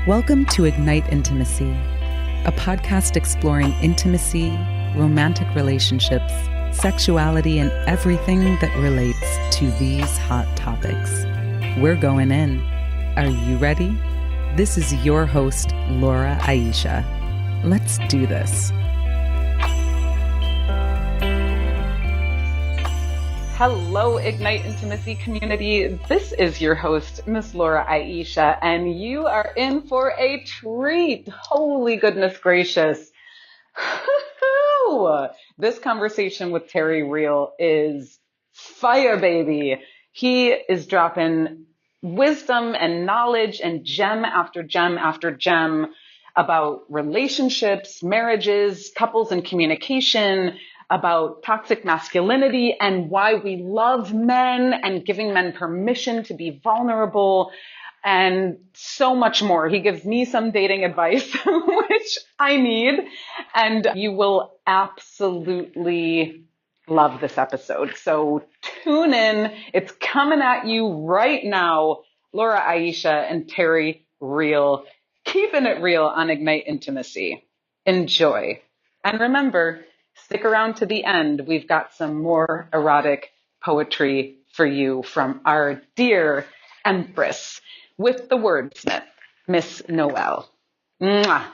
Welcome to Ignite Intimacy, a podcast exploring intimacy, romantic relationships, sexuality, and everything that relates to these hot topics. We're going in. Are you ready? This is your host, Laura Aisha. Let's do this. Hello, Ignite Intimacy community. This is your host, Miss Laura Aisha, and you are in for a treat. Holy goodness gracious. This conversation with Terry Real is fire, baby. He is dropping wisdom and knowledge and gem after gem after gem about relationships, marriages, couples and communication, about toxic masculinity and why we love men and giving men permission to be vulnerable and so much more. He gives me some dating advice, which I need, and you will absolutely love this episode. So tune in. It's coming at you right now. Laura Aisha and Terry Real, keeping it real on Ignite Intimacy. Enjoy. And remember, stick around to the end. We've got some more erotic poetry for you from our dear Empress with the wordsmith, Miss Noel. Mwah.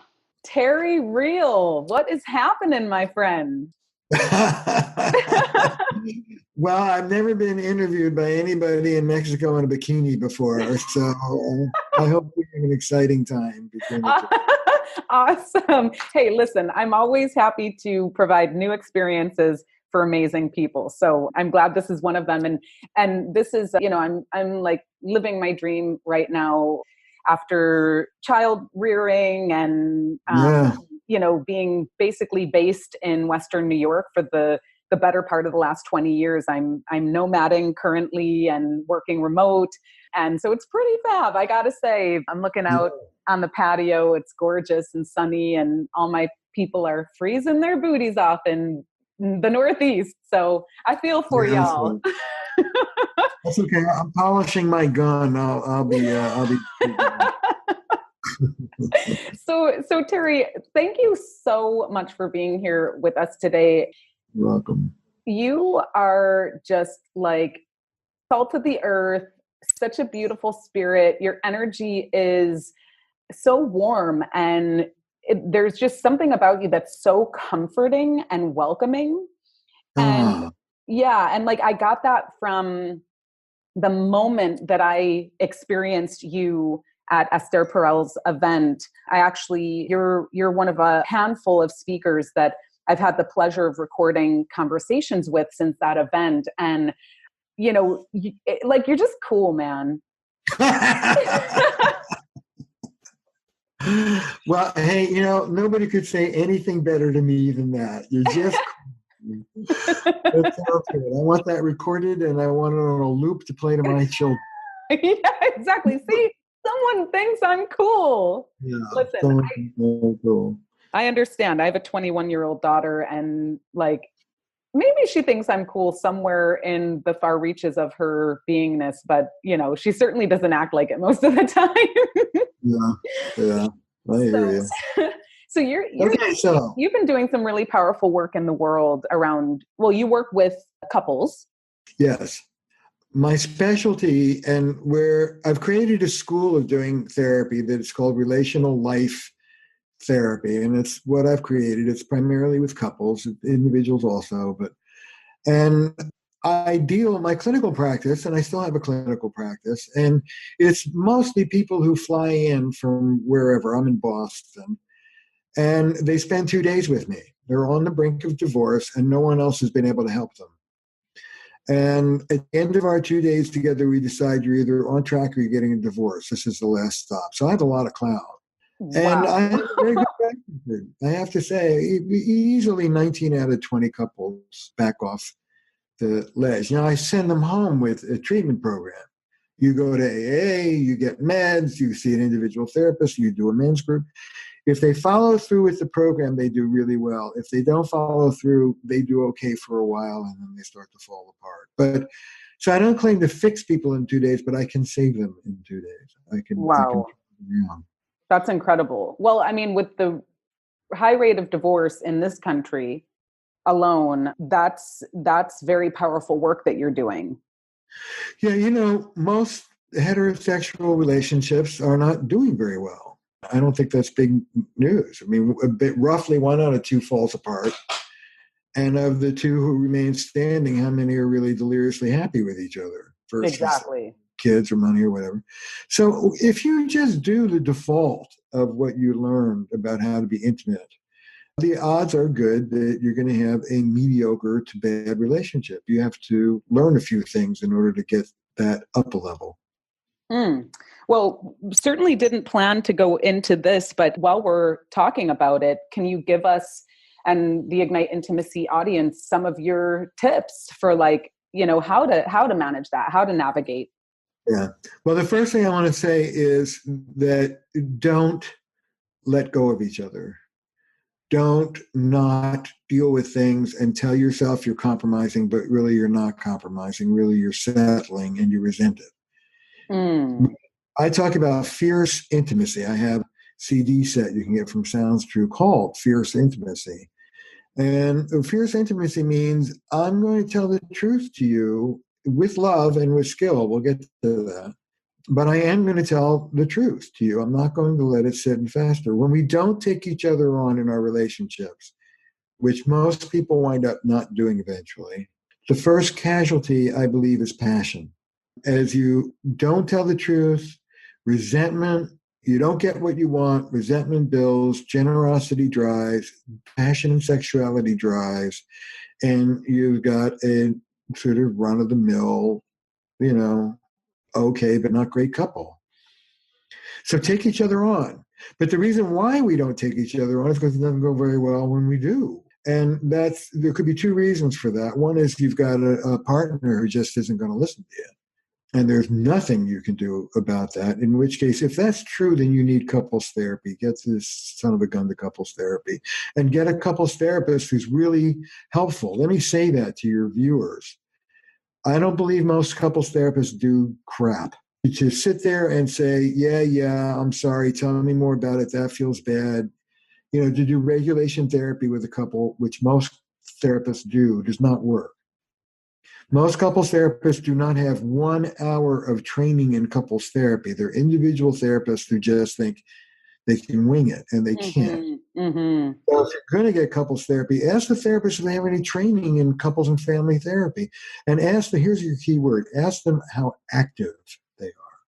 Terry Real, what is happening, my friend? Well, I've never been interviewed by anybody in Mexico in a bikini before, so I hope we have an exciting time between the two. Awesome. Hey, listen, I'm always happy to provide new experiences for amazing people. So I'm glad this is one of them. And this is, I'm like living my dream right now after child rearing and, being basically based in Western New York for the better part of the last 20 years. I'm nomading currently and working remote. And so it's pretty fab. I got to say, I'm looking out on the patio. It's gorgeous and sunny, and all my people are freezing their booties off in the Northeast. So I feel for y'all. That's okay. I'm polishing my gun. I'll be. So Terry, thank you so much for being here with us today. You're welcome. You are just like salt of the earth, such a beautiful spirit. Your energy is so warm, and there's just something about you that's so comforting and welcoming. And and like I got that from the moment that I experienced you at Esther Perel's event. You're one of a handful of speakers that I've had the pleasure of recording conversations with since that event. And, you're just cool, man. Well, hey, nobody could say anything better to me than that. You're just cool. That sounds good. I want that recorded, and I want it on a loop to play to my children. Yeah, exactly. See, someone thinks I'm cool. Yeah, listen, cool. I understand. I have a 21-year-old daughter, and like, maybe she thinks I'm cool somewhere in the far reaches of her beingness, but she certainly doesn't act like it most of the time. Yeah. I hear you. So you've been doing some really powerful work in the world around, you work with couples. Yes. My specialty, and where I've created a school of doing therapy that is called Relational Life Therapy, and it's what I've created. It's primarily with couples, individuals also, and I deal my clinical practice, and I still have a clinical practice, and it's mostly people who fly in from wherever. I'm in Boston, and they spend 2 days with me. They're on the brink of divorce, and no one else has been able to help them. And at the end of our 2 days together, we decide you're either on track or you're getting a divorce. This is the last stop. So I have a lot of clout. Wow. And I have a very good track record. I have to say, easily 19 out of 20 couples back off the ledge. Now, I send them home with a treatment program. You go to AA, you get meds, you see an individual therapist, you do a men's group. If they follow through with the program, they do really well. If they don't follow through, they do okay for a while, and then they start to fall apart. So I don't claim to fix people in 2 days, but I can save them in 2 days. Wow. That's incredible. Well, I mean, with the high rate of divorce in this country alone, that's very powerful work that you're doing. Yeah, most heterosexual relationships are not doing very well. I don't think that's big news. I mean, roughly one out of two falls apart. And of the two who remain standing, how many are really deliriously happy with each other versus Exactly. kids or money or whatever? So if you just do the default of what you learned about how to be intimate, the odds are good that you're going to have a mediocre to bad relationship. You have to learn a few things in order to get that up a level. Mm. Well, certainly didn't plan to go into this, but while we're talking about it, can you give us and the Ignite Intimacy audience some of your tips for, like, how to manage that, how to navigate? Yeah. Well, the first thing I want to say is that don't let go of each other. Don't not deal with things and tell yourself you're compromising, but really you're not compromising. Really you're settling and you resent it. Mm. I talk about fierce intimacy. I have CD set you can get from Sounds True called Fierce Intimacy. And fierce intimacy means I'm going to tell the truth to you with love and with skill. We'll get to that. But I am going to tell the truth to you. I'm not going to let it sit and fester. When we don't take each other on in our relationships, which most people wind up not doing eventually, the first casualty, I believe, is passion. As you don't tell the truth, resentment, you don't get what you want, resentment builds, generosity drives, passion and sexuality drives, and you've got a sort of run of the mill, you know, okay, but not great couple. So take each other on. But the reason why we don't take each other on is because it doesn't go very well when we do. And there could be two reasons for that. One is you've got a partner who just isn't going to listen to you. And there's nothing you can do about that. In which case, if that's true, then you need couples therapy. Get this son of a gun to couples therapy and get a couples therapist who's really helpful. Let me say that to your viewers. I don't believe most couples therapists do crap. To sit there and say, yeah, I'm sorry, tell me more about it, that feels bad. To do regulation therapy with a couple, which most therapists do, does not work. Most couples therapists do not have 1 hour of training in couples therapy. They're individual therapists who just think they can wing it, and they can't. Mm-hmm. Mm-hmm. So if you're going to get couples therapy, ask the therapist if they have any training in couples and family therapy. And here's your key word, ask them how active they are.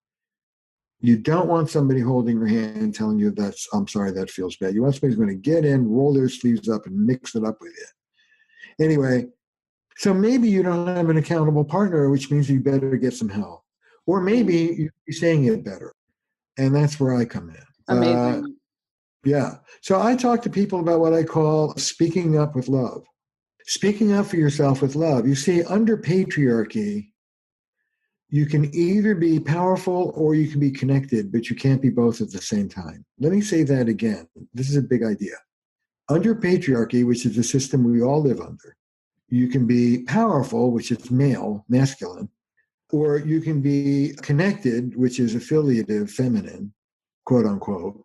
You don't want somebody holding your hand and telling you I'm sorry, that feels bad. You want somebody who's going to get in, roll their sleeves up, and mix it up with you. Anyway, so maybe you don't have an accountable partner, which means you better get some help. Or maybe you're saying it better. And that's where I come in. Amazing. Yeah. So I talk to people about what I call speaking up with love. Speaking up for yourself with love. You see, under patriarchy, you can either be powerful or you can be connected, but you can't be both at the same time. Let me say that again. This is a big idea. Under patriarchy, which is the system we all live under, you can be powerful, which is masculine, or you can be connected, which is affiliative, feminine, quote unquote.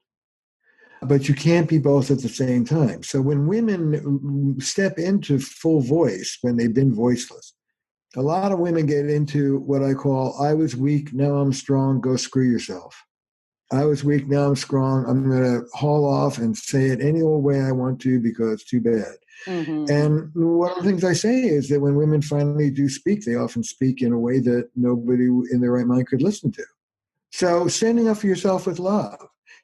But you can't be both at the same time. So when women step into full voice, when they've been voiceless, a lot of women get into what I call, I was weak, now I'm strong, go screw yourself. I was weak, now I'm strong. I'm going to haul off and say it any old way I want to because too bad. Mm-hmm. And one of the things I say is that when women finally do speak, they often speak in a way that nobody in their right mind could listen to. So standing up for yourself with love,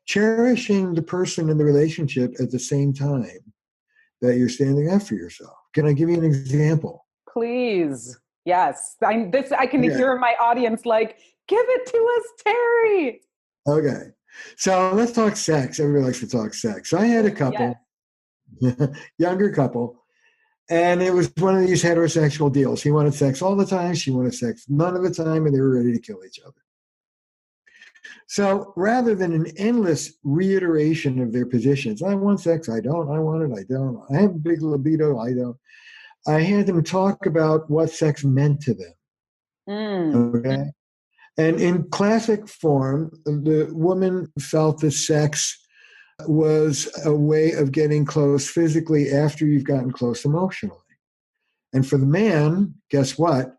cherishing the person in the relationship at the same time that you're standing up for yourself. Can I give you an example? Please. Yes. I can Okay. hear my audience like, give it to us, Terry. Okay. So let's talk sex. Everybody likes to talk sex. So I had a Yes. couple, younger couple, and it was one of these heterosexual deals. He wanted sex all the time. She wanted sex none of the time, and they were ready to kill each other. So rather than an endless reiteration of their positions, I want sex, I don't, I want it, I don't, I have a big libido, I don't, I had them talk about what sex meant to them. Mm. Okay. And in classic form, the woman felt that sex was a way of getting close physically after you've gotten close emotionally. And for the man, guess what?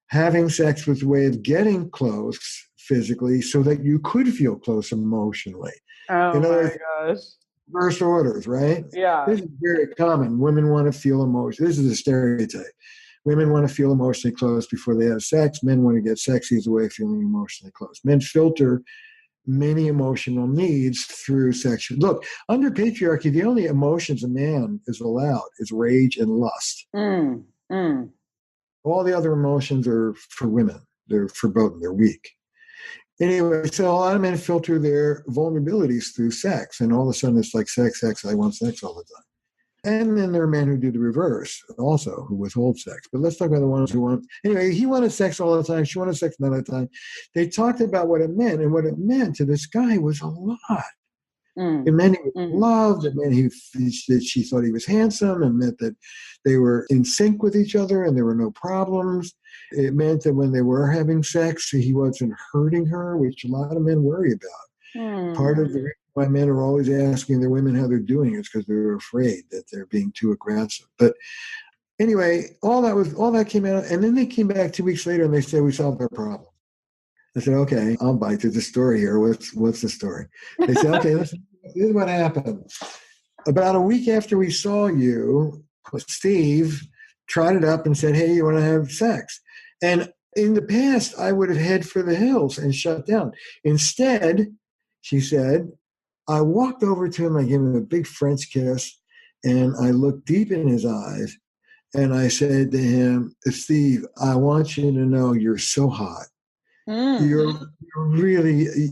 Having sex was a way of getting close physically so that you could feel close emotionally. Oh In other my words, gosh. reverse orders, right? Yeah. This is very common. Women want to feel emotion. This is a stereotype. Women want to feel emotionally close before they have sex. Men want to get sexy as a way of feeling emotionally close. Men filter many emotional needs through sexual. Look, under patriarchy, the only emotions a man is allowed is rage and lust. Mm, mm. All the other emotions are for women. They're verboten. They're weak. Anyway, so a lot of men filter their vulnerabilities through sex, and all of a sudden it's like sex, sex. I want sex all the time. And then there are men who do the reverse also, who withhold sex. But let's talk about the ones who want. Anyway, he wanted sex all the time. She wanted sex none of the time. They talked about what it meant, and what it meant to this guy was a lot. Mm, It meant he was mm. loved. It meant that she thought he was handsome. It meant that they were in sync with each other and there were no problems. It meant that when they were having sex, he wasn't hurting her, which a lot of men worry about. Part of the reason why men are always asking their women how they're doing is because they're afraid that they're being too aggressive. But anyway, all that came out, and then they came back 2 weeks later and they said we solved our problem. I said, okay, I'll bite to the story here. What's the story? They said, okay, listen, this is what happened. About a week after we saw you, Steve trotted up and said, hey, you want to have sex? And in the past, I would have head for the hills and shut down. Instead, she said, I walked over to him, I gave him a big French kiss, and I looked deep in his eyes, and I said to him, Steve, I want you to know you're so hot. Mm.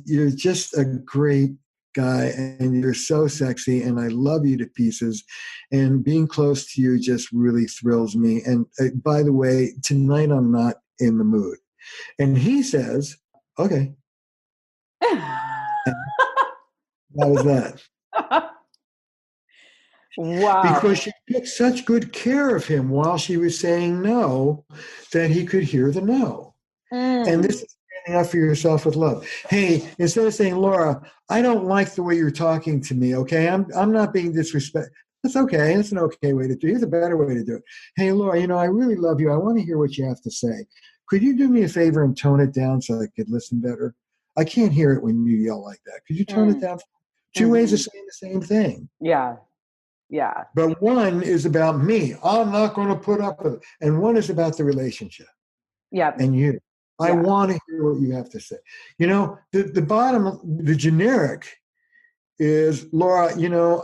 You're just a great guy, and you're so sexy, and I love you to pieces, and being close to you just really thrills me. And by the way, tonight I'm not in the mood. And he says, okay. And that was that. Wow. Because she took such good care of him while she was saying no that he could hear the no. And Mm. this is standing up for yourself with love. Hey, instead of saying, Laura, I don't like the way you're talking to me, okay? I'm not being disrespectful. That's okay. That's an okay way to do it. Here's a better way to do it. Hey, Laura, I really love you. I want to hear what you have to say. Could you do me a favor and tone it down so I could listen better? I can't hear it when you yell like that. Could you tone it Mm. down? Two ways of Mhm. saying the same thing. Yeah. Yeah. But one is about me. I'm not going to put up with it. And one is about the relationship Yeah. and you. I Yeah. want to hear what you have to say. The bottom, the generic is, Laura,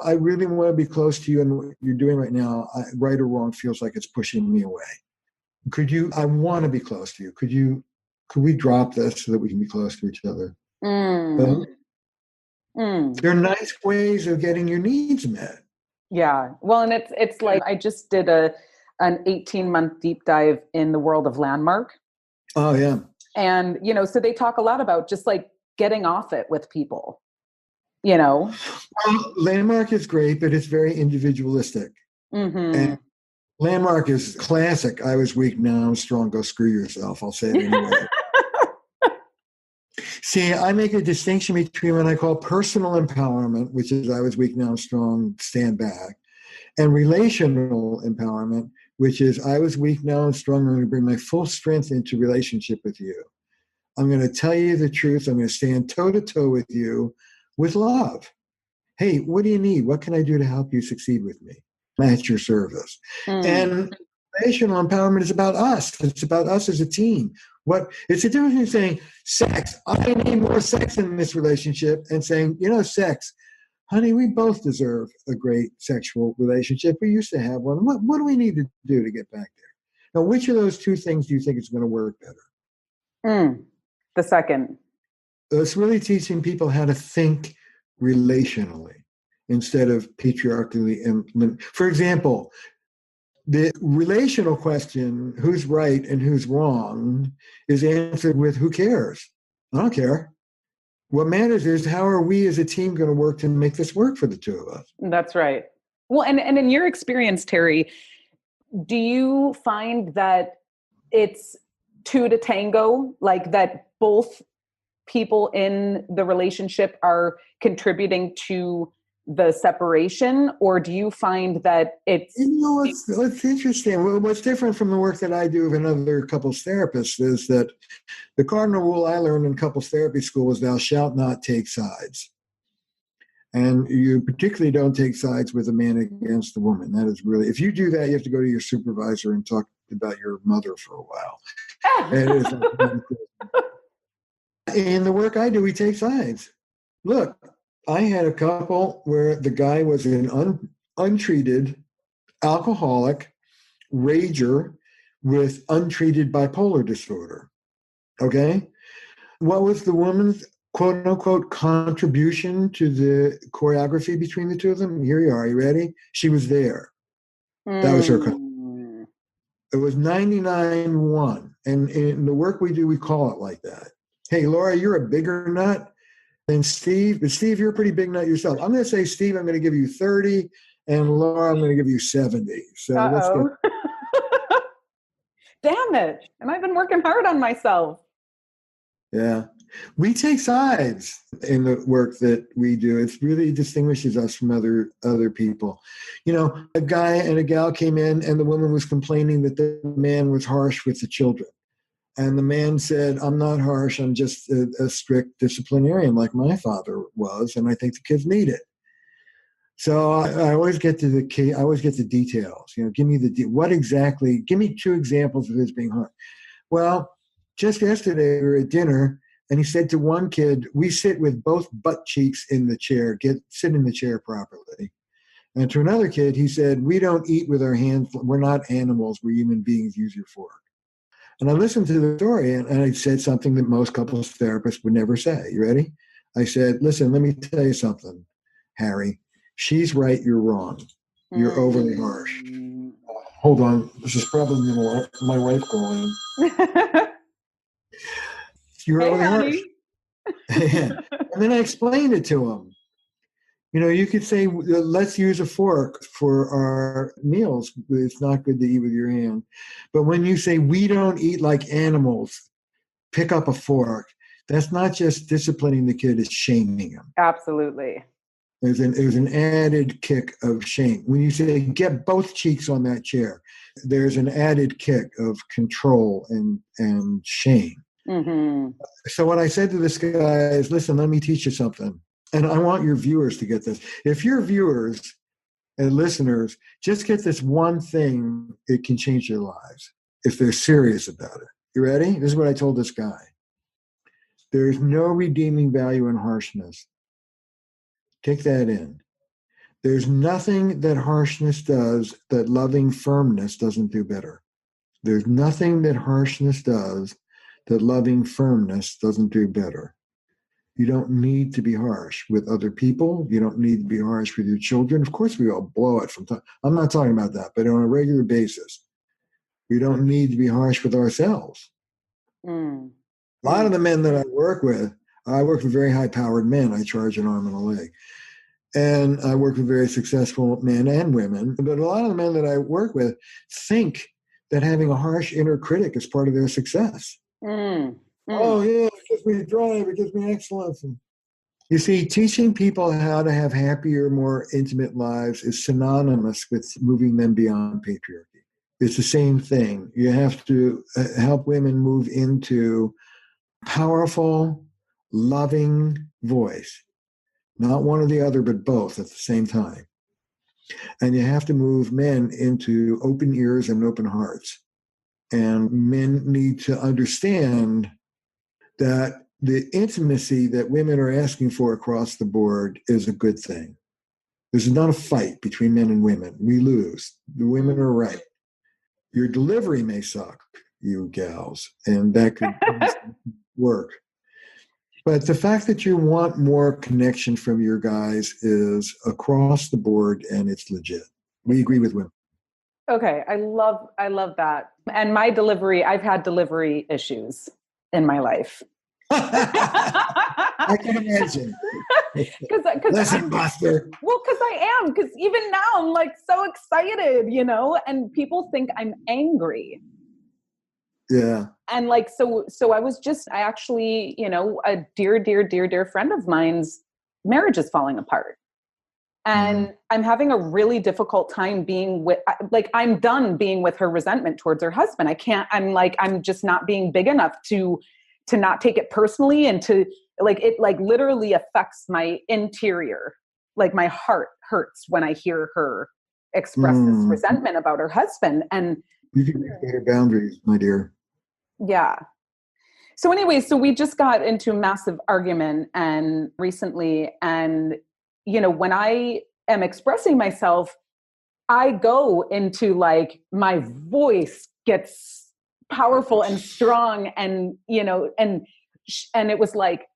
I really want to be close to you, and what you're doing right now, right or wrong, feels like it's pushing me away. I want to be close to you. Could we drop this so that we can be close to each other? Mm. Mm. They're nice ways of getting your needs met. Yeah. Well, and it's like I just did an 18-month deep dive in the world of Landmark. Oh, yeah. And, so they talk a lot about just like getting off it with people, you know? Well, Landmark is great, but it's very individualistic. Mm-hmm. And Landmark is classic. I was weak, now I'm strong. Go screw yourself. I'll say it anyway. See, I make a distinction between what I call personal empowerment, which is I was weak, now I'm strong, stand back, and relational empowerment, which is I was weak, now I'm strong, I'm going to bring my full strength into relationship with you. I'm going to tell you the truth. I'm going to stand toe to toe with you with love. Hey, what do you need? What can I do to help you succeed with me? I'm at your service. Mm. And relational empowerment is about us. It's about us as a team. It's a difference between saying, sex, I need more sex in this relationship, and saying, sex, honey, we both deserve a great sexual relationship. We used to have one. What do we need to do to get back there? Now, which of those two things do you think is going to work better? Mm. The second. It's really teaching people how to think relationally instead of patriarchally. For example, the relational question, who's right and who's wrong, is answered with who cares? I don't care. What matters is how are we as a team going to work to make this work for the two of us? That's right. Well, and in your experience, Terry, do you find that it's two to tango, like that both people in the relationship are contributing to the separation? Or do you find that it's... What's interesting, well, what's different from the work that I do with another couples therapist is that the cardinal rule I learned in couples therapy school is thou shalt not take sides. And you particularly don't take sides with a man against the woman. That is really, if you do that, you have to go to your supervisor and talk about your mother for a while. It is. In the work I do, we take sides. Look, I had a couple where the guy was an untreated alcoholic rager with untreated bipolar disorder. Okay? What was the woman's quote unquote contribution to the choreography between the two of them? Here you are. You ready? She was there. That was her. It was 99-1. And in the work we do, we call it like that. Hey, Laura, you're a bigger nut than Steve, but Steve, you're a pretty big nut yourself. I'm going to say, Steve, I'm going to give you 30, and Laura, I'm going to give you 70. So let's get. Damn it. And I've been working hard on myself. Yeah. We take sides in the work that we do. It really distinguishes us from other people. You know, a guy and a gal came in and the woman was complaining that the man was harsh with the children. And the man said, I'm not harsh. I'm just a strict disciplinarian like my father was. And I think the kids need it. So I always get to the key. I always get the details. You know, give me two examples of his being harsh. Well, just yesterday we were at dinner and he said to one kid, we sit with both butt cheeks in the chair, sit in the chair properly. And to another kid, he said, we don't eat with our hands. We're not animals. We're human beings. Use your fork. And I listened to the story and I said something that most couples therapists would never say. You ready? I said, listen, let me tell you something, Harry. She's right. You're wrong. You're overly harsh. Hold on. This is probably my wife calling. You're overly harsh. And then I explained it to him. You know, you could say, let's use a fork for our meals. It's not good to eat with your hand. But when you say, we don't eat like animals, pick up a fork, that's not just disciplining the kid, it's shaming him. Absolutely. There's an added kick of shame. When you say, get both cheeks on that chair, there's an added kick of control and shame. Mm-hmm. So what I said to this guy is, listen, let me teach you something. And I want your viewers to get this. If your viewers and listeners just get this one thing, it can change their lives if they're serious about it. You ready? This is what I told this guy. There's no redeeming value in harshness. Take that in. There's nothing that harshness does that loving firmness doesn't do better. There's nothing that harshness does that loving firmness doesn't do better. You don't need to be harsh with other people. You don't need to be harsh with your children. Of course, we all blow it from time. I'm not talking about that, but on a regular basis, we don't need to be harsh with ourselves. A lot of the men that I work with very high-powered men. I charge an arm and a leg. And I work with very successful men and women. But a lot of the men that I work with think that having a harsh inner critic is part of their success. Oh, yeah, it gives me drive, it gives me excellence. You see, teaching people how to have happier, more intimate lives is synonymous with moving them beyond patriarchy. It's the same thing. You have to help women move into powerful, loving voice. Not one or the other, but both at the same time. And you have to move men into open ears and open hearts. And men need to understand that the intimacy that women are asking for across the board is a good thing. This is not a fight between men and women. We lose. The women are right. Your delivery may suck, you gals, and that could work. But the fact that you want more connection from your guys is across the board, and it's legit. We agree with women. Okay, I love that. And my delivery, I've had delivery issues in my life. I can imagine. Listen, Buster. Well, because I am. Because even now, I'm like so excited, you know. And people think I'm angry. Yeah. And like, so I actually, a dear friend of mine's marriage is falling apart. And I'm having a really difficult time being with, like, I'm done being with her resentment towards her husband. I'm just not being big enough to not take it personally, and to like, it like literally affects my interior. Like my heart hurts when I hear her express this Mm. resentment about her husband. And You can make better boundaries, my dear. yeah. So anyway, so we just got into a massive argument and recently, and when I am expressing myself, I go into like, my voice gets powerful and strong, and and it was like,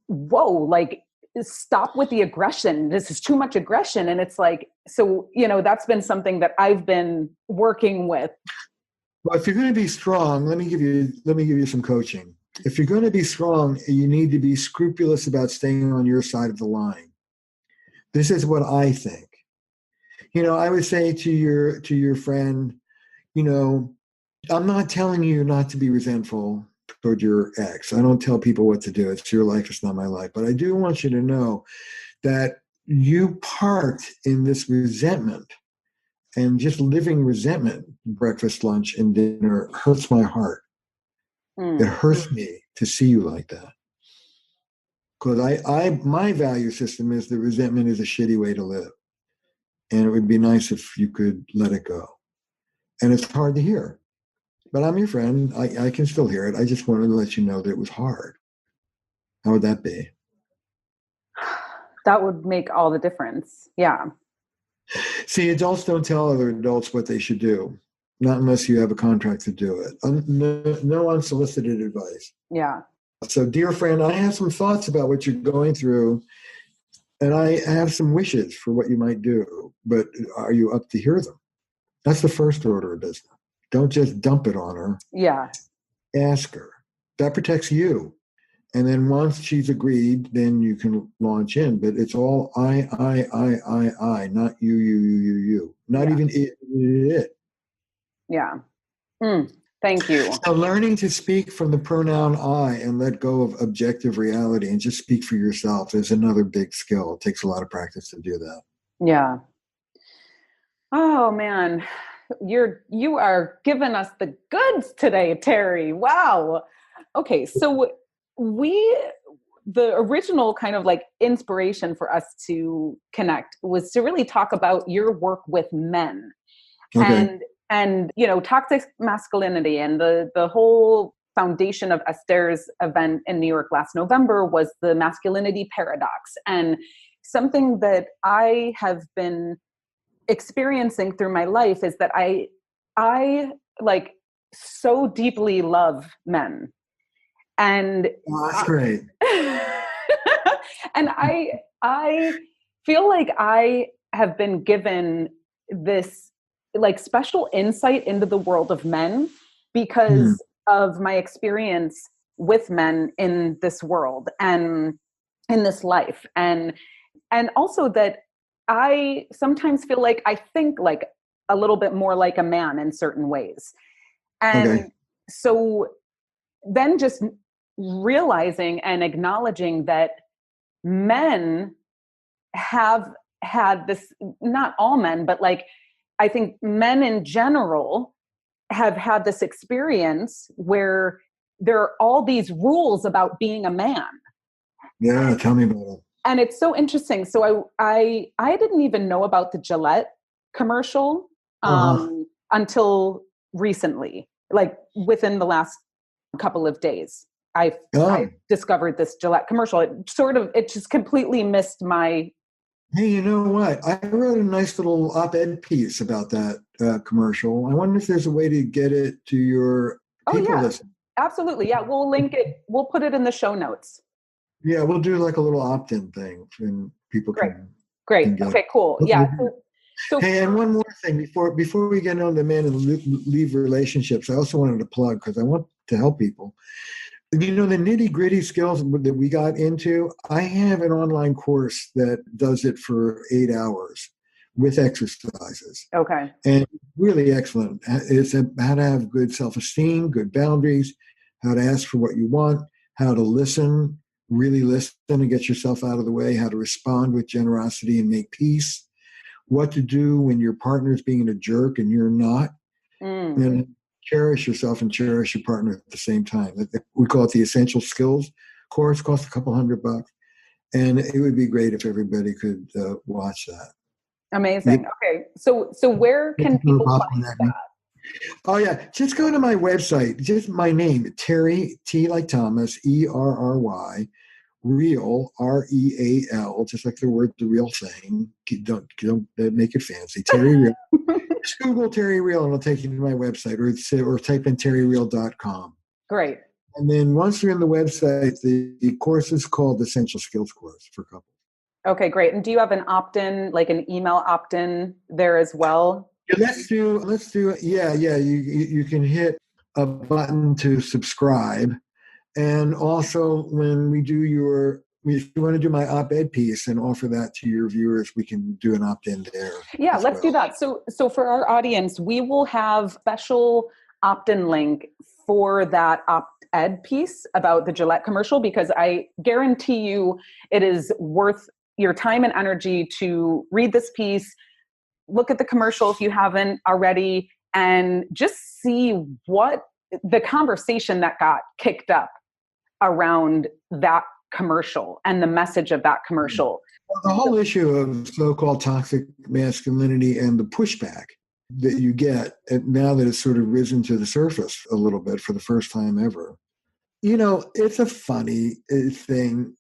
whoa, like, stop with the aggression. This is too much aggression. And it's like, so that's been something that I've been working with. Well, if you're going to be strong, let me give you some coaching. If you're going to be strong, you need to be scrupulous about staying on your side of the line. This is what I think. I would say to your friend, I'm not telling you not to be resentful toward your ex. I don't tell people what to do. It's your life, it's not my life. But I do want you to know that you part in this resentment, and just living resentment, breakfast, lunch, and dinner, hurts my heart. It hurts me to see you like that. Because my value system is that resentment is a shitty way to live. And it would be nice if you could let it go. And it's hard to hear. But I'm your friend. I can still hear it. I just wanted to let you know that it was hard. How would that be? That would make all the difference. Yeah. See, adults don't tell other adults what they should do, not unless you have a contract to do it. No unsolicited advice. Yeah. So, dear friend, I have some thoughts about what you're going through, and I have some wishes for what you might do, but are you up to hear them? That's the first order of business. Don't just dump it on her. Yeah. Ask her. That protects you. And then once she's agreed, then you can launch in. But it's all I, not you. Not even it. Yeah. Thank you. So learning to speak from the pronoun I and let go of objective reality and just speak for yourself is another big skill. It takes a lot of practice to do that. Yeah. Oh man, you are giving us the goods today, Terry. Wow. Okay, so the original kind of like inspiration for us to connect was to really talk about your work with men. Okay. And toxic masculinity, and the whole foundation of Esther's event in New York last November was the masculinity paradox. And something that I have been experiencing through my life is that I like so deeply love men. And That's great. and I feel like I have been given this like special insight into the world of men because of my experience with men in this world and in this life. And also that I sometimes feel like I think like a little bit more like a man in certain ways. Okay. And so then just realizing and acknowledging that men have had this, not all men, but like, I think men in general have had this experience where there are all these rules about being a man. Yeah, tell me about it. And it's so interesting. So I didn't even know about the Gillette commercial until recently, like within the last couple of days. I discovered this Gillette commercial. It just completely missed my. Hey, you know what? I wrote a nice little op-ed piece about that commercial. I wonder if there's a way to get it to your people listening. Absolutely. Yeah, we'll link it. We'll put it in the show notes. Yeah, we'll do like a little opt-in thing, and people can. Great. Can get Okay. Cool. it. Yeah. So hey, and one more thing before we get on the men and leave relationships, I also wanted to plug because I want to help people. The nitty-gritty skills that we got into, I have an online course that does it for 8 hours. with exercises. Okay. And really excellent. It's how to have good self-esteem, good boundaries, how to ask for what you want, how to listen, really listen and get yourself out of the way, how to respond with generosity and make peace, what to do when your partner's being a jerk and you're not, and cherish yourself and cherish your partner at the same time. We call it the Essential Skills course, costs a couple $100. And it would be great if everybody could watch that. Amazing. Okay. So where can people find that? Oh, yeah. Just go to my website. Just my name, Terry, T like Thomas, ERRY, Real, REAL, just like the word, the real thing. Don't make it fancy. Terry Real. Just Google Terry Real and it'll take you to my website, or type in terryreal.com. Great. And then once you're in the website, the course is called Essential Skills Course for couples. Okay, great. And do you have an opt-in, like an email opt-in there as well? Let's do. Yeah. You can hit a button to subscribe. And also when we do if you want to do my op-ed piece and offer that to your viewers, we can do an opt-in there. Yeah, let's do that. So for our audience, we will have special opt-in link for that op-ed piece about the Gillette commercial, because I guarantee you it is worth your time and energy to read this piece, look at the commercial if you haven't already, and just see what the conversation that got kicked up around that commercial and the message of that commercial. Well, the whole issue of so-called toxic masculinity and the pushback that you get, and now that it's sort of risen to the surface a little bit for the first time ever. It's a funny thing.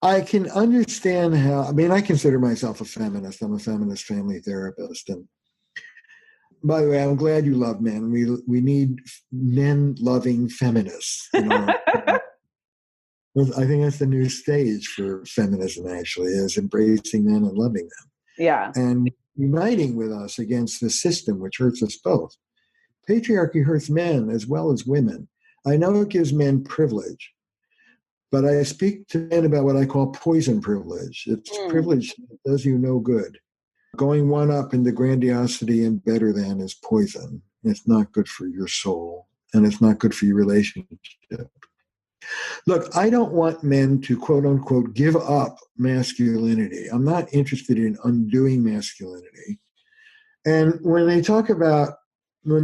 I can understand I consider myself a feminist. I'm a feminist family therapist. And by the way, I'm glad you love men. We need men-loving feminists. I think that's the new stage for feminism, actually, is embracing men and loving them. Yeah. And uniting with us against the system, which hurts us both. Patriarchy hurts men as well as women. I know it gives men privilege, but I speak to men about what I call poison privilege. It's privilege that does you no good. Going one up into grandiosity and better than is poison. It's not good for your soul, and it's not good for your relationship. Look, I don't want men to, quote unquote, give up masculinity. I'm not interested in undoing masculinity. And when the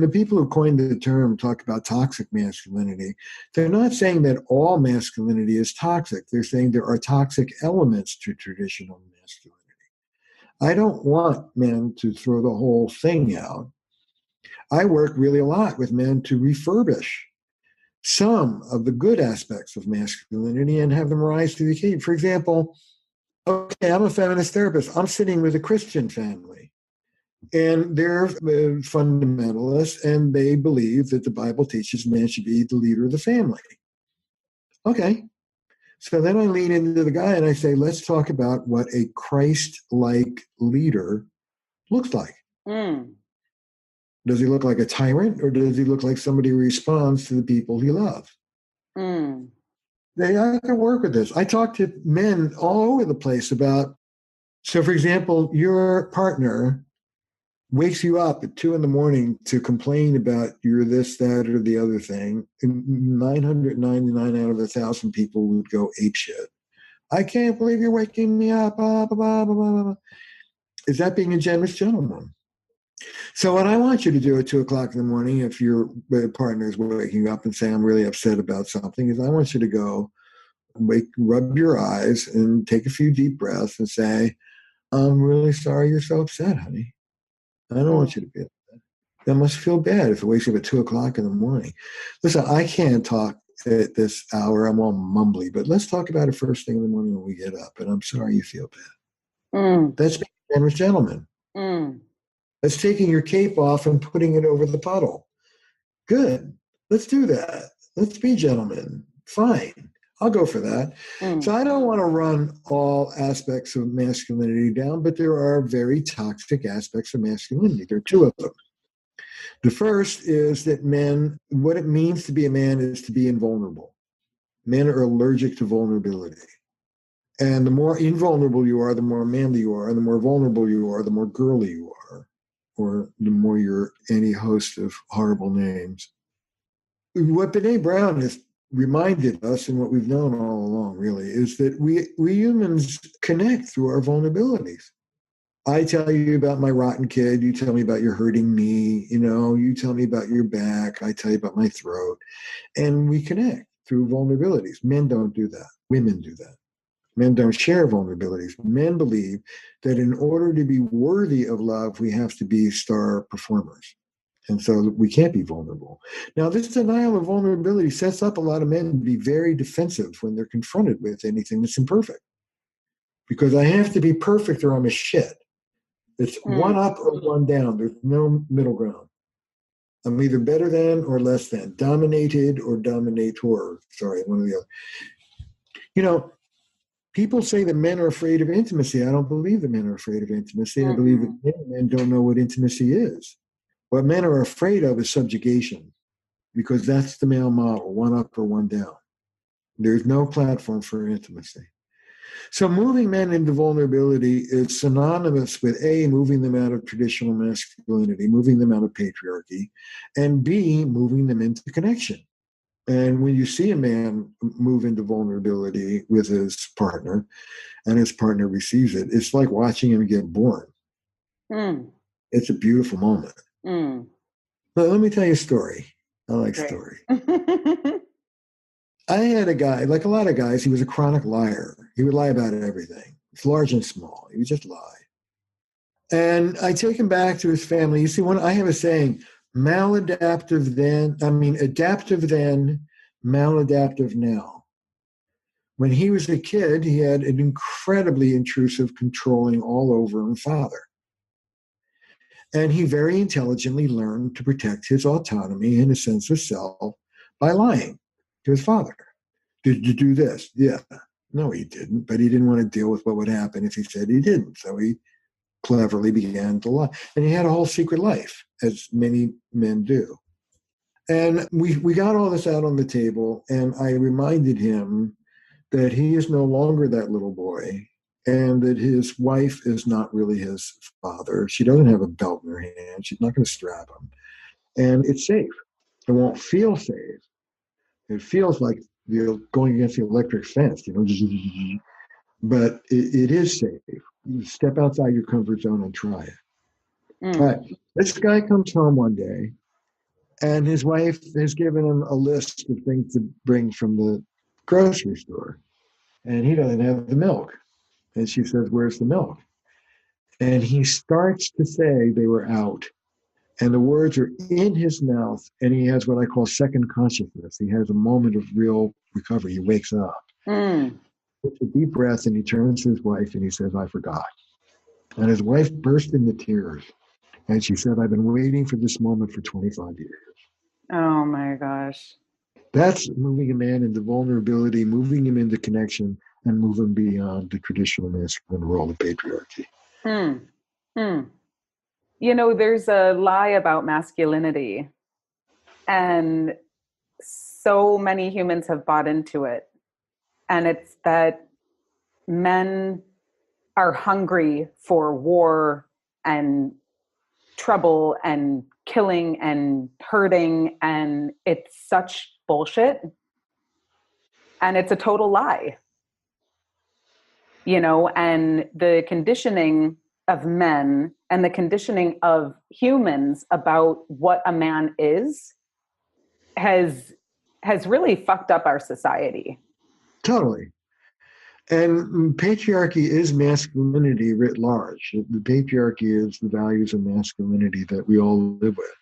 people who coined the term talk about toxic masculinity, they're not saying that all masculinity is toxic. They're saying there are toxic elements to traditional masculinity. I don't want men to throw the whole thing out. I work really a lot with men to refurbish some of the good aspects of masculinity and have them rise to the occasion. For example, okay, I'm a feminist therapist. I'm sitting with a Christian family. And they're fundamentalists, and they believe that the Bible teaches man should be the leader of the family. Okay. So then I lean into the guy and I say, let's talk about what a Christ-like leader looks like. Does he look like a tyrant, or does he look like somebody who responds to the people he loves? I can work with this. I talk to men all over the place about, so for example, your partner wakes you up at 2 a.m. to complain about you're this, that, or the other thing, and 999 out of 1,000 people would go apeshit. I can't believe you're waking me up. Blah, blah, blah, blah, blah. Is that being a generous gentleman? So what I want you to do at 2 o'clock in the morning, if your partner is waking up and saying, I'm really upset about something, is I want you to go rub your eyes and take a few deep breaths and say, I'm really sorry you're so upset, honey. I don't want you to be upset. That must feel bad if it wakes up at 2 o'clock in the morning. Listen, I can't talk at this hour. I'm all mumbly, but let's talk about it first thing in the morning when we get up. And I'm sorry you feel bad. That's being a generous gentleman. That's taking your cape off and putting it over the puddle. Good. Let's do that. Let's be gentlemen. Fine. I'll go for that. So I don't want to run all aspects of masculinity down, but there are very toxic aspects of masculinity. There are 2 of them. The first is that what it means to be a man is to be invulnerable. Men are allergic to vulnerability. And the more invulnerable you are, the more manly you are. And the more vulnerable you are, the more girly you are, or the more you're any host of horrible names. What Brene Brown has reminded us, and what we've known all along, really, is that we humans connect through our vulnerabilities. I tell you about my rotten kid. You tell me about your hurting knee. You tell me about your back. I tell you about my throat. And we connect through vulnerabilities. Men don't do that. Women do that. Men don't share vulnerabilities. Men believe that in order to be worthy of love, we have to be star performers. And so we can't be vulnerable. Now, this denial of vulnerability sets up a lot of men to be very defensive when they're confronted with anything that's imperfect. Because I have to be perfect or I'm a shit. It's one up or one down. There's no middle ground. I'm either better than or less than, dominated or dominator. Sorry, one or the other. People say that men are afraid of intimacy. I don't believe that men are afraid of intimacy. I believe that men don't know what intimacy is. What men are afraid of is subjugation, because that's the male model, one up or one down. There's no platform for intimacy. So moving men into vulnerability is synonymous with A, moving them out of traditional masculinity, moving them out of patriarchy, and B, moving them into connection. And when you see a man move into vulnerability with his partner, and his partner receives it, it's like watching him get born. It's a beautiful moment. But let me tell you a story. I like stories. I had a guy, like a lot of guys, he was a chronic liar. He would lie about everything. It's large and small. He would just lie. And I take him back to his family. You see, when I have a saying, adaptive then, maladaptive now. When he was a kid, he had an incredibly intrusive, controlling, all over him father. And he very intelligently learned to protect his autonomy and his sense of self by lying to his father. Did you do this? Yeah. No, he didn't, but he didn't want to deal with what would happen if he said he didn't. So he cleverly began to lie. And he had a whole secret life, as many men do. And we got all this out on the table, and I reminded him that he is no longer that little boy, and that his wife is not really his father. She doesn't have a belt in her hand. She's not going to strap him. And it's safe. It won't feel safe. It feels like you're going against the electric fence, but it is safe. You step outside your comfort zone and try it. All right. This guy comes home one day, and his wife has given him a list of things to bring from the grocery store. And he doesn't have the milk. And she says, "Where's the milk?" And he starts to say they were out. And the words are in his mouth, and he has what I call second consciousness. He has a moment of real recovery. He wakes up, takes a deep breath, and he turns to his wife and he says, "I forgot." And his wife burst into tears. And she said, "I've been waiting for this moment for 25 years. Oh my gosh. That's moving a man into vulnerability, moving him into connection, and moving beyond the traditional masculine role of patriarchy. There's a lie about masculinity, and so many humans have bought into it. And it's that men are hungry for war and trouble and killing and hurting, and it's such bullshit. And it's a total lie. And the conditioning of men and the conditioning of humans about what a man is has really fucked up our society. Totally. And patriarchy is masculinity writ large. The patriarchy is the values of masculinity that we all live with.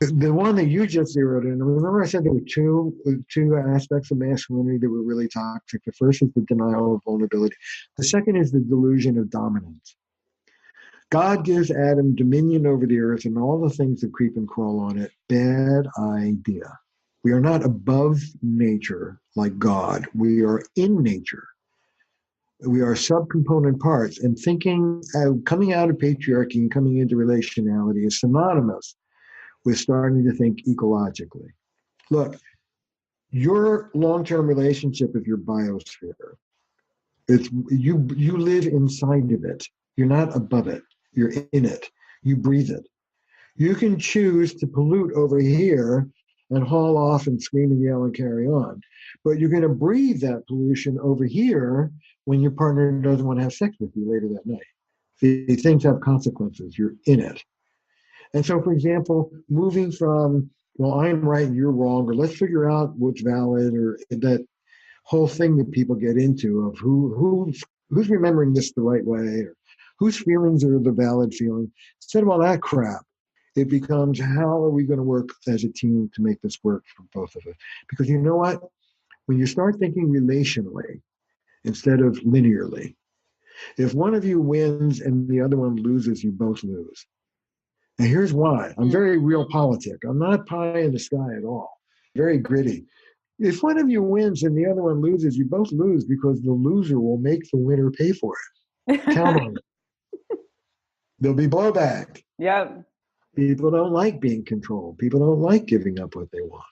The one that you just zeroed in, remember I said there were two aspects of masculinity that were really toxic. The first is the denial of vulnerability. The second is the delusion of dominance. God gives Adam dominion over the earth and all the things that creep and crawl on it. Bad idea. We are not above nature like God. We are in nature. We are subcomponent parts. And coming out of patriarchy and coming into relationality is synonymous with starting to think ecologically. Look, your long-term relationship is your biosphere. It's you live inside of it. You're not above it. You're in it. You breathe it. You can choose to pollute over here and haul off and scream and yell and carry on. But you're going to breathe that pollution over here when your partner doesn't want to have sex with you later that night. These things have consequences. You're in it. And so, for example, moving from, well, I'm right and you're wrong, or let's figure out what's valid, or that whole thing that people get into of who's remembering this the right way, or whose feelings are the valid feeling. Instead of all that crap, it becomes, how are we going to work as a team to make this work for both of us? Because you know what? When you start thinking relationally instead of linearly, if one of you wins and the other one loses, you both lose. And here's why. I'm very realpolitik. I'm not pie in the sky at all. Very gritty. If one of you wins and the other one loses, you both lose, because the loser will make the winner pay for it. Count on it. There'll be blowback. Yep. People don't like being controlled. People don't like giving up what they want.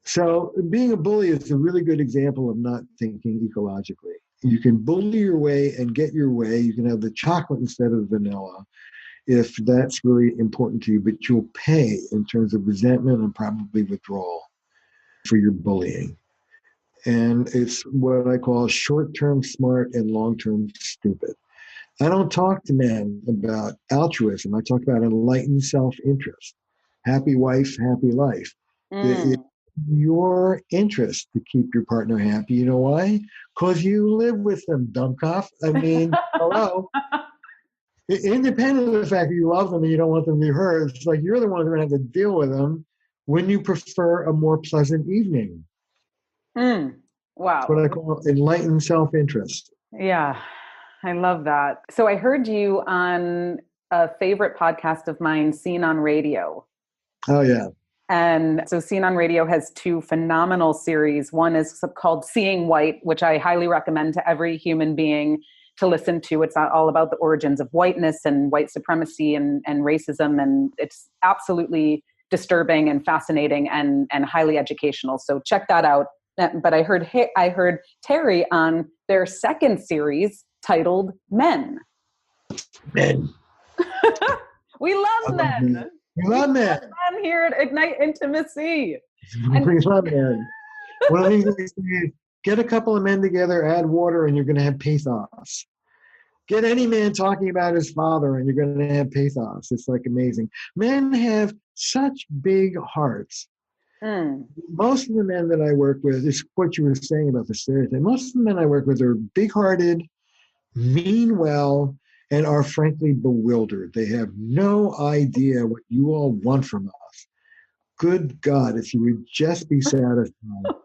So being a bully is a really good example of not thinking ecologically. You can bully your way and get your way. You can have the chocolate instead of vanilla if that's really important to you, but you'll pay in terms of resentment and probably withdrawal for your bullying. And it's what I call short-term smart and long-term stupid. I don't talk to men about altruism. I talk about enlightened self-interest. Happy wife, happy life. It's your interest to keep your partner happy. You know why? Because you live with them, dumbcoff. I mean, hello. Independent of the fact that you love them and you don't want them to be hurt, it's like you're the one who's going to have to deal with them when you prefer a more pleasant evening. Wow. That's what I call enlightened self-interest. Yeah, I love that. So I heard you on a favorite podcast of mine, Seen on Radio. Oh, yeah. And so Seen on Radio has two phenomenal series. One is called Seeing White, which I highly recommend to every human being to listen to. It's all about the origins of whiteness and white supremacy and racism. And it's absolutely disturbing and fascinating and highly educational. So check that out. But I heard Terry on their second series titled Men. Men. We love men. We love men. Men here at Ignite Intimacy. We love men. One of the things we say, get a couple of men together, add water, and you're going to have pathos. Get any man talking about his father, and you're going to have pathos. It's like amazing. Men have such big hearts. Most of the men that I work with, is what you were saying about the stereotype. Most of the men I work with are big-hearted, mean well, and are frankly bewildered. They have no idea what you all want from us. Good God, if you would just be satisfied. Well,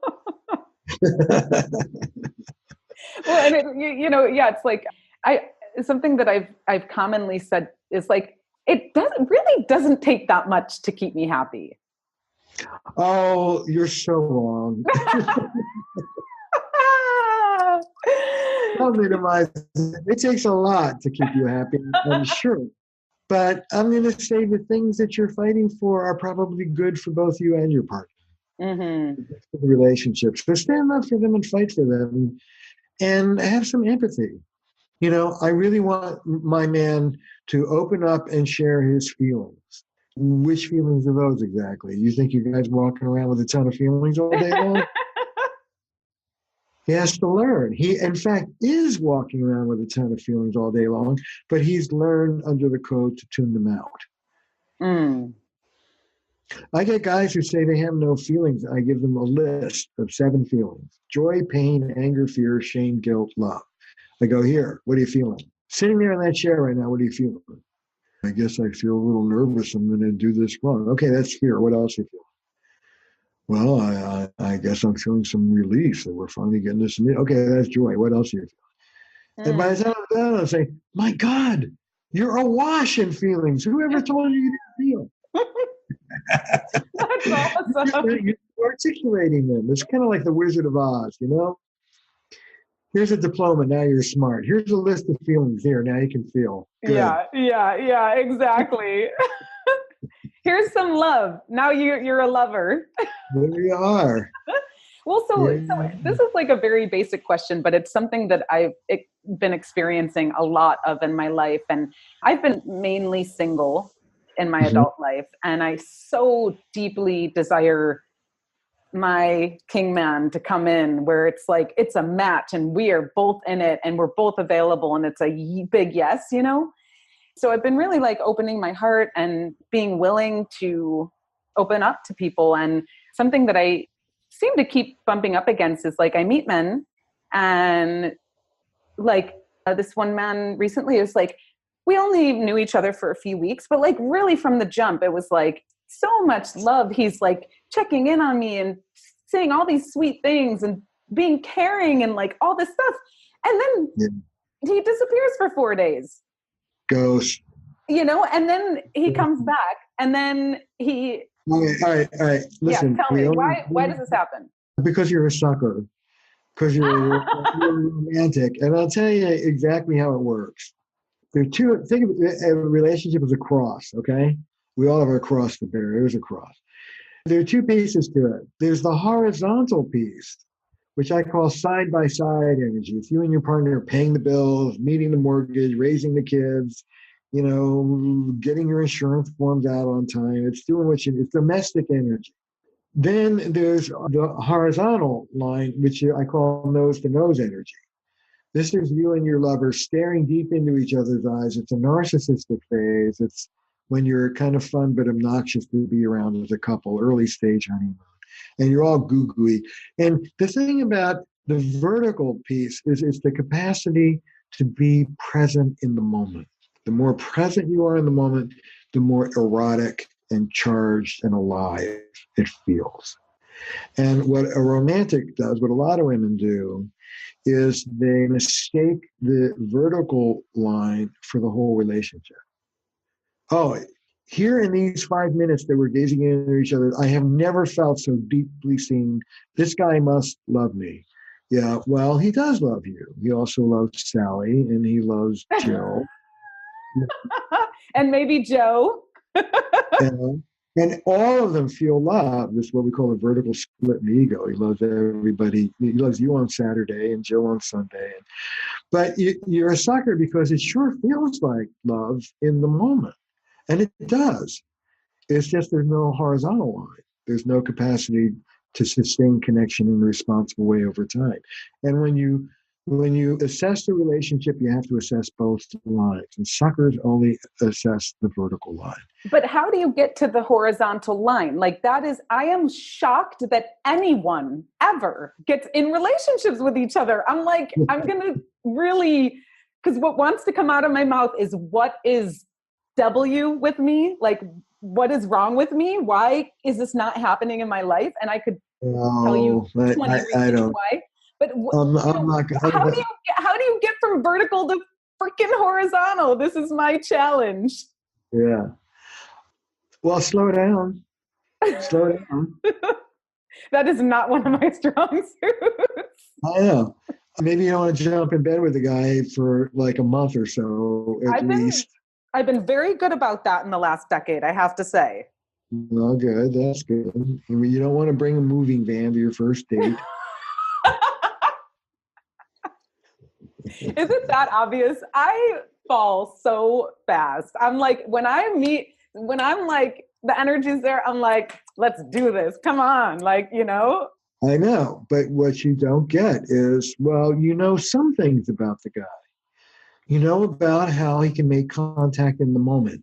and it's like something that I've commonly said is like, it really doesn't take that much to keep me happy. Oh, you're so wrong. It takes a lot to keep you happy, I'm sure. But I'm going to say the things that you're fighting for are probably good for both you and your partner. For the relationships. So stand up for them and fight for them and have some empathy. You know, I really want my man to open up and share his feelings. Which feelings are those exactly? You think you guys walking around with a ton of feelings all day long? He has to learn. He, in fact, is walking around with a ton of feelings all day long, but he's learned under the code to tune them out. I get guys who say they have no feelings. I give them a list of 7 feelings: joy, pain, anger, fear, shame, guilt, love. I go, here, what are you feeling? Sitting there in that chair right now, what are you feeling? I guess I feel a little nervous. I'm going to do this wrong. Okay, that's fear. What else are you feeling? Well, I guess I'm feeling some relief that we're finally getting this. Okay, that's joy. What else are you feeling? And by the time I'm done, I'll say, my God, you're awash in feelings. Whoever told you didn't feel? That's awesome. You're articulating them. It's kind of like the Wizard of Oz, you know? Here's a diploma. Now you're smart. Here's a list of feelings. Here, now you can feel. Good. Yeah, exactly. Here's some love. Now you're a lover. There you are. Well, so Yeah. this is like a very basic question, but it's something that been experiencing a lot of in my life. And I've been mainly single in my Mhm. adult life. And I so deeply desire my king man to come in where it's like, it's a match and we are both in it and we're both available and it's a big yes, you know? So I've been really like opening my heart and being willing to open up to people. And something that I seem to keep bumping up against is like I meet men and like this one man recently was like, we only knew each other for a few weeks, but like really from the jump, it was like so much love. He's like checking in on me and saying all these sweet things and being caring and like all this stuff. And then Yeah. he disappears for 4 days, Ghost. you know, and then he comes back and then he, All right. yeah, Listen, tell me, why does this happen? because you're a sucker, because you're romantic, and I'll tell you exactly how it works. There are two. Think of a relationship as a cross. Okay, we all have our cross to bear. There's a cross. There are two pieces to it. There's the horizontal piece, which I call side by side energy. It's you and your partner paying the bills, meeting the mortgage, raising the kids, you know, getting your insurance forms out on time. It's doing what you. It's domestic energy. Then there's the horizontal line, which I call nose to nose energy. This is you and your lover staring deep into each other's eyes. It's a narcissistic phase. It's when you're kind of fun but obnoxious to be around as a couple, early stage honeymoon, and you're all goo gooey. And the thing about the vertical piece is it's the capacity to be present in the moment. The more present you are in the moment, the more erotic and charged and alive it feels. And what a romantic does, what a lot of women do, is they mistake the vertical line for the whole relationship. Oh, here in these 5 minutes that we're gazing into each other, I have never felt so deeply seen. This guy must love me. Yeah, well, he does love you. He also loves Sally and he loves Jill. And maybe Joe. And, and all of them feel love. This is what we call a vertical split in the ego. He loves everybody. He loves you on Saturday and Jill on Sunday. But you're a sucker because it sure feels like love in the moment. And it does. It's just there's no horizontal line. There's no capacity to sustain connection in a responsible way over time. And when you assess the relationship, you have to assess both lines. And suckers only assess the vertical line. But how do you get to the horizontal line? Like that is, I am shocked that anyone ever gets in relationships with each other. I'm like, I'm going to really, because what wants to come out of my mouth is what is W with me? Like, what is wrong with me? Why is this not happening in my life? And I could tell you Oh, 20 I reasons don't. why. But I'm not. how do you get from vertical to freaking horizontal? This is my challenge. Yeah. Well, slow down. Slow down. That is not one of my strong suits. I know. Maybe you don't want to jump in bed with the guy for like a month or so at least. I've been very good about that in the last decade, I have to say. Well, good. That's good. I mean, you don't want to bring a moving van to your first date. Is it that obvious? I fall so fast. I'm like, when I'm like, the energy's there, I'm like, let's do this. Come on. Like, you know? I know. But what you don't get is, well, you know some things about the guy. You know about how he can make contact in the moment.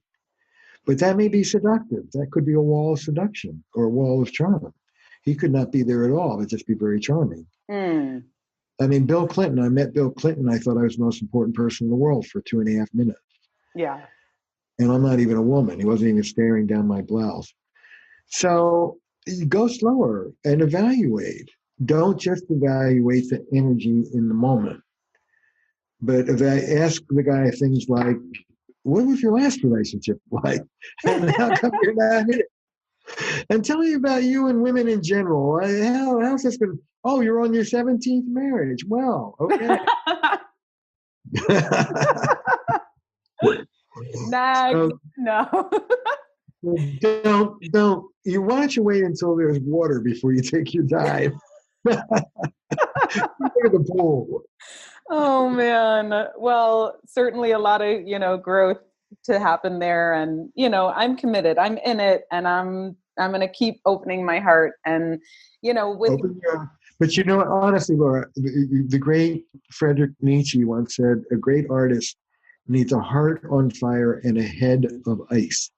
But that may be seductive. That could be a wall of seduction or a wall of charm. He could not be there at all, but just be very charming. Mm. I mean, Bill Clinton, I met Bill Clinton. I thought I was the most important person in the world for 2.5 minutes. Yeah. And I'm not even a woman. He wasn't even staring down my blouse. So you go slower and evaluate. Don't just evaluate the energy in the moment, but ask the guy things like, what was your last relationship like? And how come you're not in it? And tell me about you and women in general. How's this been? Oh, you're on your 17th marriage. Well, okay. Next. So, No. don't. Why don't you wait until there's water before you take your dive? Look at the pool. Oh man. Well, certainly a lot of, growth to happen there. And, I'm committed. I'm in it, and I'm going to keep opening my heart. And, with, Open your, but you know what, honestly, Laura, the great Friedrich Nietzsche once said, a great artist needs a heart on fire and a head of ice.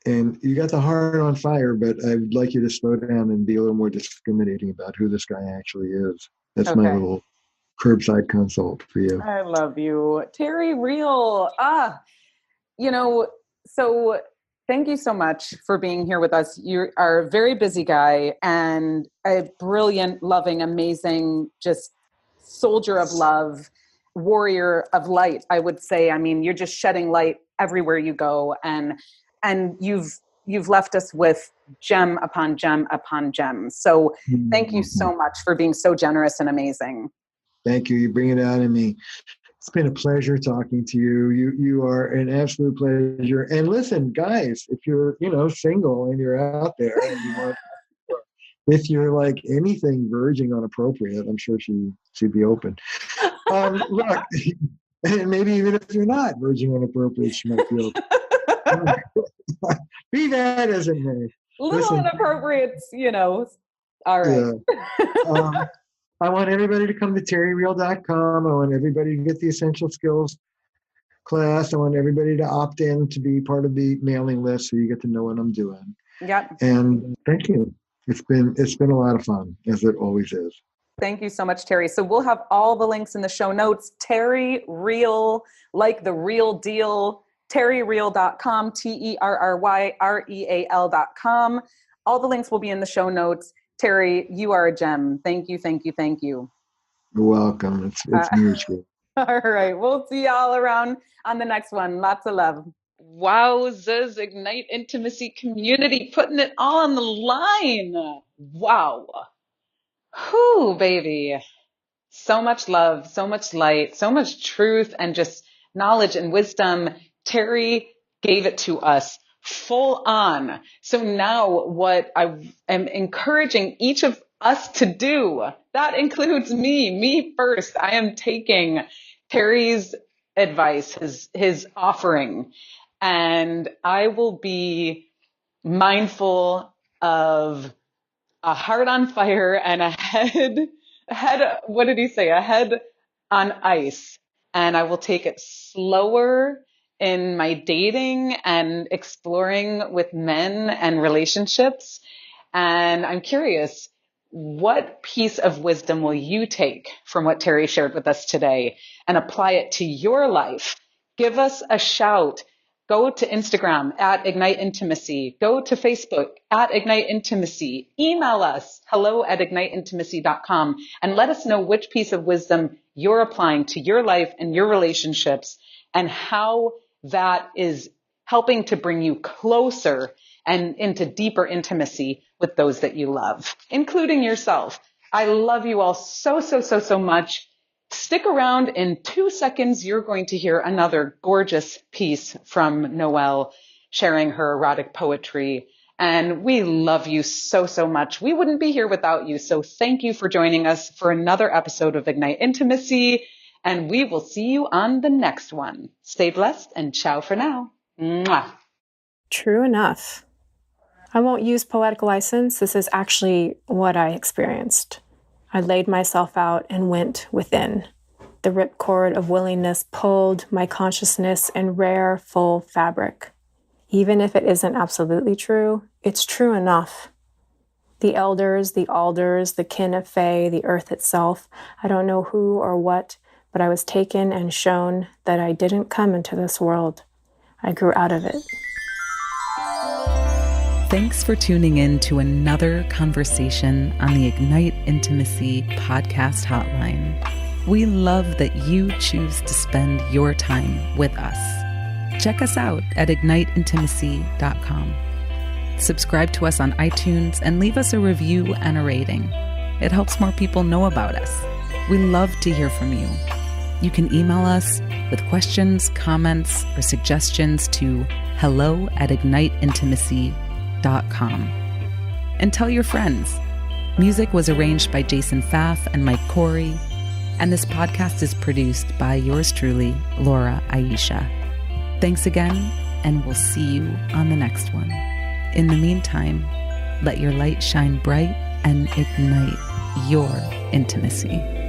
And you got the heart on fire, but I'd like you to slow down and be a little more discriminating about who this guy actually is. That's my okay. little curbside consult for you. I love you. Terry Real. So thank you so much for being here with us. You are a very busy guy and a brilliant, loving, amazing, just soldier of love, warrior of light, I would say. I mean, you're just shedding light everywhere you go. And you've left us with gem upon gem upon gem. So thank you so much for being so generous and amazing. Thank you. You bring it out in me. It's been a pleasure talking to you. You are an absolute pleasure. And listen, guys, if you're, single and you're out there and you want, if you're like anything verging on appropriate, I'm sure she'd be open. Look, and maybe even if you're not verging on appropriate, she might be open. Be that as it may. Little inappropriate, all right. Yeah. I want everybody to come to terryreal.com. I want everybody to get the Essential Skills class. I want everybody to opt in to be part of the mailing list so you get to know what I'm doing. Yep. And thank you. It's been a lot of fun, as it always is. Thank you so much, Terry. So we'll have all the links in the show notes. Terry Real, like the real deal, terryreal.com, TerryReal.com. All the links will be in the show notes. Terry, you are a gem. Thank you, thank you, thank you. You're welcome. It's mutual. All right. We'll see y'all around on the next one. Lots of love. Wowzas, Ignite Intimacy Community, putting it all on the line. Wow. Whew, baby. So much love, so much light, so much truth, and just knowledge and wisdom. Terry gave it to us full on. So now what I am encouraging each of us to do, that includes me first. I am taking Terry's advice, his offering, and I will be mindful of a heart on fire and a head, what did he say? A head on ice. And I will take it slower in my dating and exploring with men and relationships. And I'm curious, what piece of wisdom will you take from what Terry shared with us today and apply it to your life? Give us a shout. Go to Instagram at Ignite Intimacy. Go to Facebook at Ignite Intimacy. Email us hello@igniteintimacy.com and let us know which piece of wisdom you're applying to your life and your relationships and how that is helping to bring you closer and into deeper intimacy with those that you love, including yourself. I love you all so, so, so, so much. Stick around. In 2 seconds, you're going to hear another gorgeous piece from Noelle sharing her erotic poetry. And we love you so, so much. We wouldn't be here without you. So thank you for joining us for another episode of Ignite Intimacy. And we will see you on the next one. Stay blessed and ciao for now. Mwah. True enough. I won't use poetic license. This is actually what I experienced. I laid myself out and went within. The ripcord of willingness pulled my consciousness in rare, full fabric. Even if it isn't absolutely true, it's true enough. The elders, the alders, the kin of Fae, the earth itself, I don't know who or what, but I was taken and shown that I didn't come into this world. I grew out of it. Thanks for tuning in to another conversation on the Ignite Intimacy podcast hotline. We love that you choose to spend your time with us. Check us out at igniteintimacy.com. Subscribe to us on iTunes and leave us a review and a rating. It helps more people know about us. We love to hear from you. You can email us with questions, comments, or suggestions to hello@igniteintimacy.com. And tell your friends. Music was arranged by Jason Pfaff and Mike Corey, and this podcast is produced by yours truly, Laura Aisha. Thanks again, and we'll see you on the next one. In the meantime, let your light shine bright and ignite your intimacy.